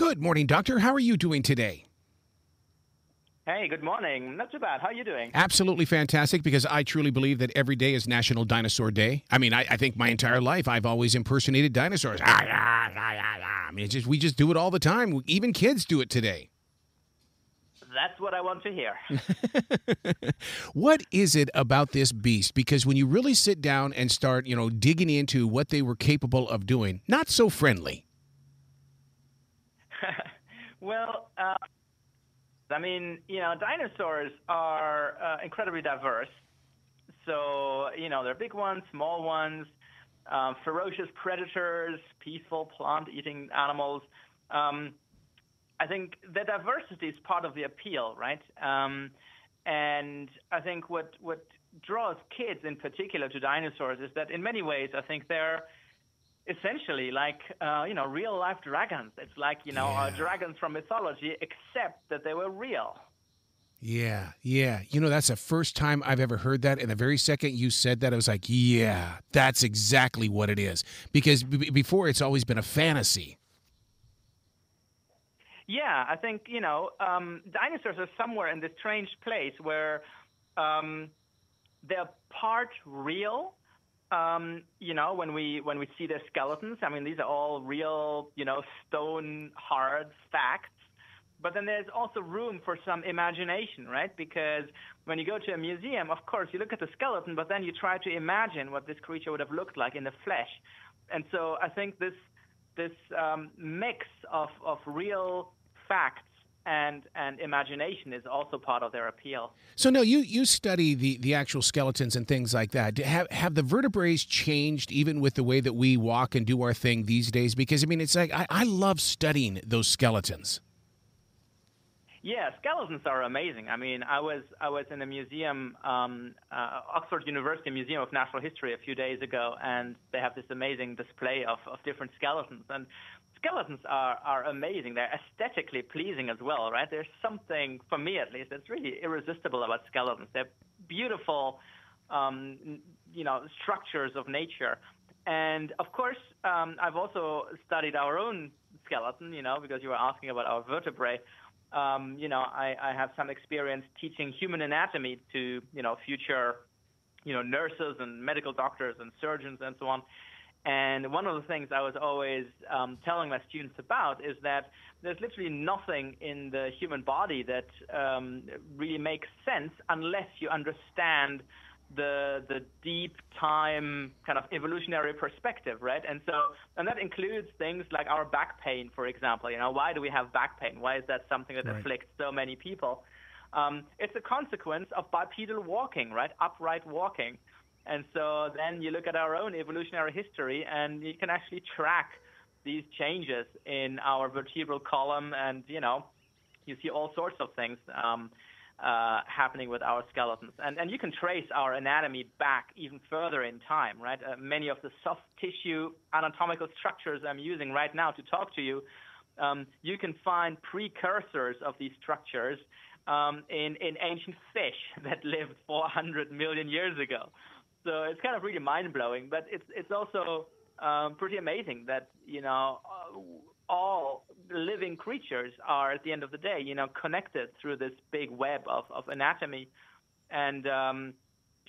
Good morning, Doctor. How are you doing today? Hey, good morning. Not too bad. How are you doing? Absolutely fantastic, because I truly believe that every day is National Dinosaur Day. I mean, I think my entire life I've always impersonated dinosaurs. I mean, we just do it all the time. Even kids do it today. That's what I want to hear. What is it about this beast? Because when you really sit down and start, digging into what they were capable of doing, not so friendly. Well, dinosaurs are incredibly diverse. So, there are big ones, small ones, ferocious predators, peaceful plant-eating animals. I think the diversity is part of the appeal, right? And I think what draws kids in particular to dinosaurs is that in many ways, I think they're essentially like, real life dragons. It's like, dragons from mythology, except that they were real. Yeah. That's the first time I've ever heard that. And the very second you said that, I was like, yeah, that's exactly what it is. Because before, it's always been a fantasy. Yeah, I think, dinosaurs are somewhere in this strange place where they're part real. When we see their skeletons, I mean, these are all real, stone hard facts. But then there's also room for some imagination, right? Because when you go to a museum, of course, you look at the skeleton, but then you try to imagine what this creature would have looked like in the flesh. And so I think this mix of real facts and imagination is also part of their appeal. So, no, you study the actual skeletons and things like that. Have the vertebrae changed even with the way that we walk and do our thing these days? Because, I mean, it's like I love studying those skeletons. Yeah, skeletons are amazing. I mean, I was in a museum, Oxford University Museum of Natural History a few days ago, and they have this amazing display of different skeletons. And skeletons are amazing. They're aesthetically pleasing as well, right? There's something, for me at least, that's really irresistible about skeletons. They're beautiful, structures of nature. And of course, I've also studied our own skeleton, because you were asking about our vertebrae. I have some experience teaching human anatomy to, future, nurses and medical doctors and surgeons and so on. And one of the things I was always telling my students about is that there's literally nothing in the human body that really makes sense unless you understand the deep time kind of evolutionary perspective, right? And that includes things like our back pain, for example. Why do we have back pain? Why is that something that afflicts so many people? It's a consequence of bipedal walking, right? Upright walking. And so then you look at our own evolutionary history, and you can actually track these changes in our vertebral column, and you see all sorts of things happening with our skeletons. And you can trace our anatomy back even further in time, right? Many of the soft tissue anatomical structures I'm using right now to talk to you, you can find precursors of these structures in ancient fish that lived 400 million years ago. So it's kind of really mind-blowing, but it's also pretty amazing that, all living creatures are, at the end of the day, connected through this big web of anatomy and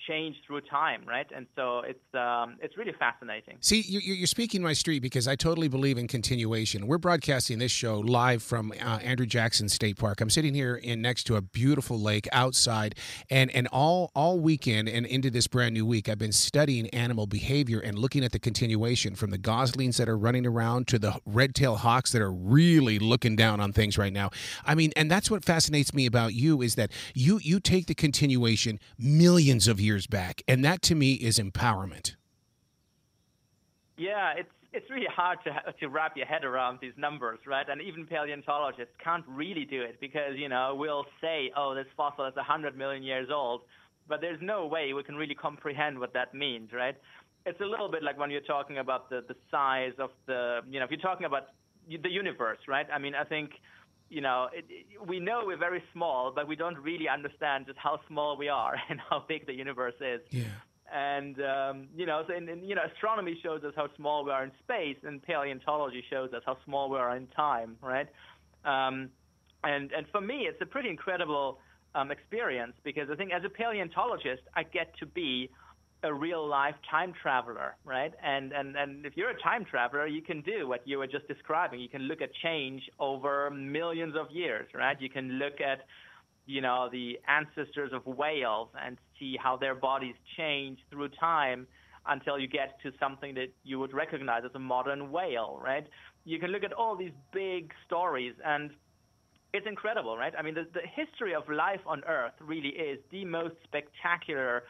change through time, right? And so it's really fascinating. See, you're speaking my street, because I totally believe in continuation. We're broadcasting this show live from Andrew Jackson State Park. I'm sitting here next to a beautiful lake outside, and all weekend and into this brand new week, I've been studying animal behavior and looking at the continuation from the goslings that are running around to the red-tailed hawks that are really looking down on things right now. I mean, and that's what fascinates me about you, is that you take the continuation millions of years back, and that to me is empowerment. Yeah, it's really hard to wrap your head around these numbers, right? And even paleontologists can't really do it, because we'll say, oh, this fossil is 100 million years old, but there's no way we can really comprehend what that means, right? It's a little bit like when you're talking about the size of if you're talking about the universe, right? I mean, I think we know we're very small, but we don't really understand just how small we are and how big the universe is. Yeah. And so astronomy shows us how small we are in space, and paleontology shows us how small we are in time, right? And for me, it's a pretty incredible experience, because I think as a paleontologist, I get to be a real-life time traveler, right? And if you're a time traveler, you can do what you were just describing. You can look at change over millions of years, right? You can look at, the ancestors of whales and see how their bodies change through time until you get to something that you would recognize as a modern whale, right? You can look at all these big stories, and it's incredible, right? I mean, the history of life on Earth really is the most spectacular,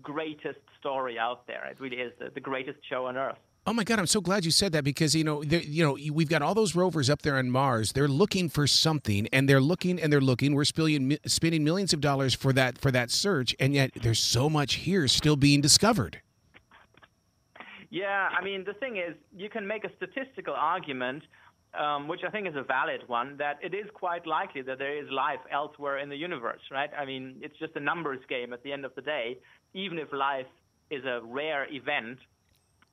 greatest story out there. It really is the greatest show on Earth. Oh my God, I'm so glad you said that, because we've got all those rovers up there on Mars. They're looking for something, and they're looking and they're looking. We're spending millions of dollars for that search, and yet there's so much here still being discovered. Yeah, I mean, the thing is, you can make a statistical argument, which I think is a valid one, that it is quite likely that there is life elsewhere in the universe, right? I mean, it's just a numbers game at the end of the day. Even if life is a rare event,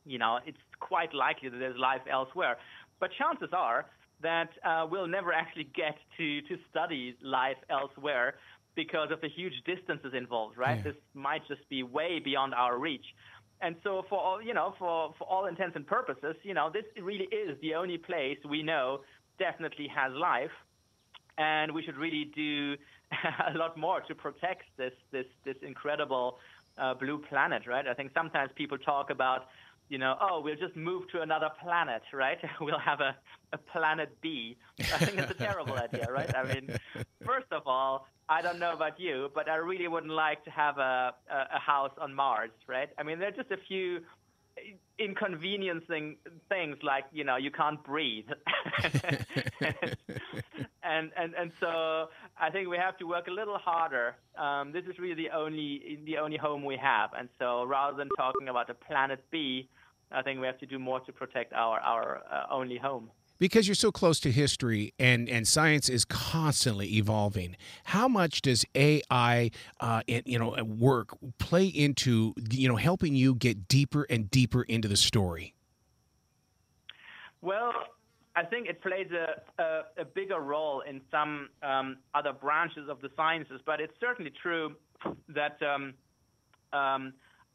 it's quite likely that there's life elsewhere. But chances are that we'll never actually get to study life elsewhere because of the huge distances involved, right? Yeah. This might just be way beyond our reach. And so for all intents and purposes, this really is the only place we know definitely has life. And we should really do a lot more to protect this incredible blue planet, right? I think sometimes people talk about, we'll just move to another planet, right? We'll have a planet B. I think it's a terrible idea, right? I mean, first of all, I don't know about you, but I really wouldn't like to have a house on Mars, right? I mean, there are just a few inconveniencing things, like, you can't breathe. and so I think we have to work a little harder. This is really the only home we have. And so rather than talking about a planet B, I think we have to do more to protect our only home. Because you're so close to history, and science is constantly evolving, how much does AI, work play into, helping you get deeper and deeper into the story? Well, I think it plays a bigger role in some other branches of the sciences, but it's certainly true that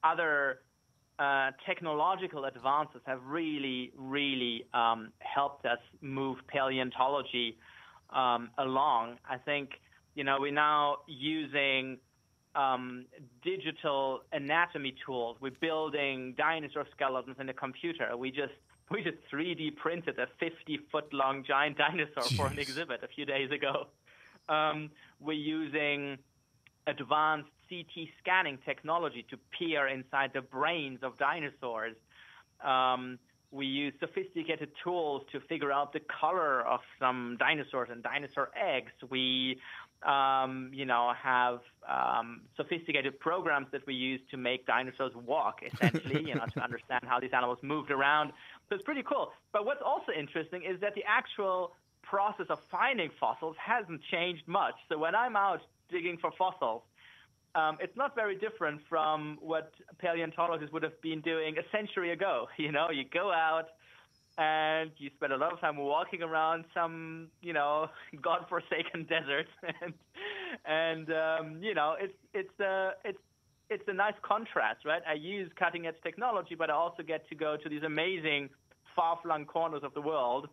other technological advances have really, really helped us move paleontology along. I think, we're now using digital anatomy tools. We're building dinosaur skeletons in a computer. We just 3D printed a 50-foot-long giant dinosaur for an exhibit a few days ago. We're using advanced CT scanning technology to peer inside the brains of dinosaurs. We use sophisticated tools to figure out the color of some dinosaurs and dinosaur eggs. We, have sophisticated programs that we use to make dinosaurs walk, essentially, to understand how these animals moved around. So it's pretty cool. But what's also interesting is that the actual process of finding fossils hasn't changed much. So when I'm out digging for fossils, it's not very different from what paleontologists would have been doing a century ago. You go out and you spend a lot of time walking around some, godforsaken desert, and it's a nice contrast, right? I use cutting-edge technology, but I also get to go to these amazing far-flung corners of the world,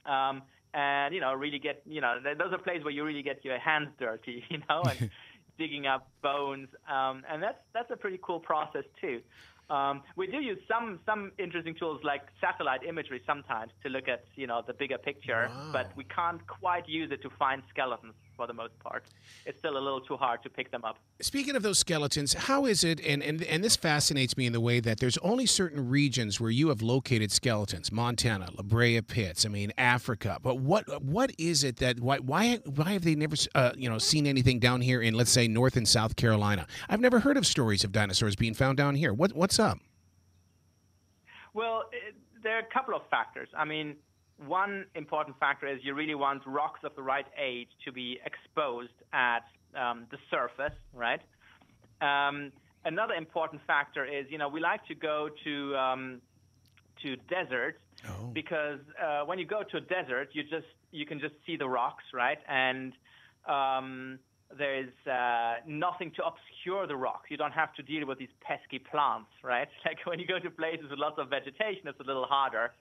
and really get, those are places where you really get your hands dirty, and digging up bones, and that's a pretty cool process too. We do use some interesting tools like satellite imagery sometimes to look at the bigger picture, but we can't quite use it to find skeletons for the most part. It's still a little too hard to pick them up. Speaking of those skeletons, how is it, and this fascinates me in the way that there's only certain regions where you have located skeletons, Montana, La Brea Pits, Africa, but what is it that, why have they never, seen anything down here in, let's say, North and South Carolina? I've never heard of stories of dinosaurs being found down here. What's up? Well, there are a couple of factors. One important factor is you really want rocks of the right age to be exposed at the surface, right? another important factor is, we like to go to deserts because when you go to a desert, you can just see the rocks, right? And there's nothing to obscure the rock. You don't have to deal with these pesky plants, right? Like when you go to places with lots of vegetation, it's a little harder.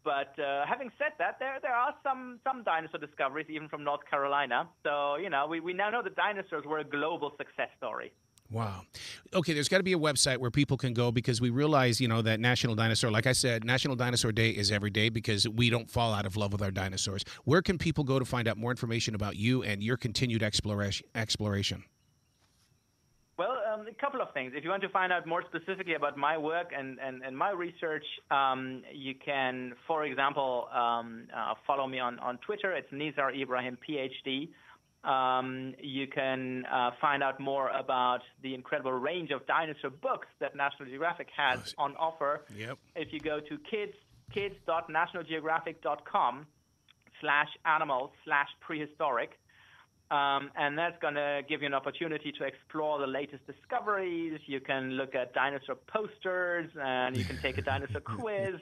But having said that, there are some dinosaur discoveries, even from North Carolina. So, we now know that dinosaurs were a global success story. Wow. Okay, there's got to be a website where people can go, because we realize, that National Dinosaur, like I said, National Dinosaur Day is every day because we don't fall out of love with our dinosaurs. Where can people go to find out more information about you and your continued exploration? Well, a couple of things. If you want to find out more specifically about my work and my research, you can, for example, follow me on Twitter. It's Nizar Ibrahim, PhD. You can find out more about the incredible range of dinosaur books that National Geographic has on offer. Yep. If you go to kids.nationalgeographic.com/animals/prehistoric, and that's going to give you an opportunity to explore the latest discoveries. You can look at dinosaur posters, and you can take a dinosaur quiz,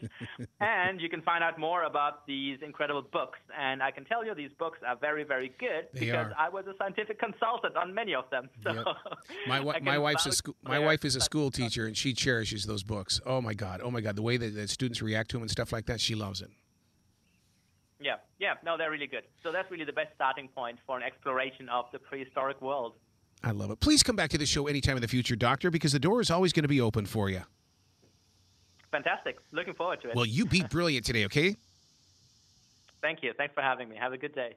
and you can find out more about these incredible books. And I can tell you these books are very, very good because I was a scientific consultant on many of them. So my wife is a school teacher, and she cherishes those books. Oh my God, the way that the students react to them and stuff like that, she loves it. Yeah, no, they're really good. So that's really the best starting point for an exploration of the prehistoric world. I love it. Please come back to the show anytime in the future, Doctor, because the door is always going to be open for you. Fantastic. Looking forward to it. Well, you beat brilliant today, okay? Thank you. Thanks for having me. Have a good day.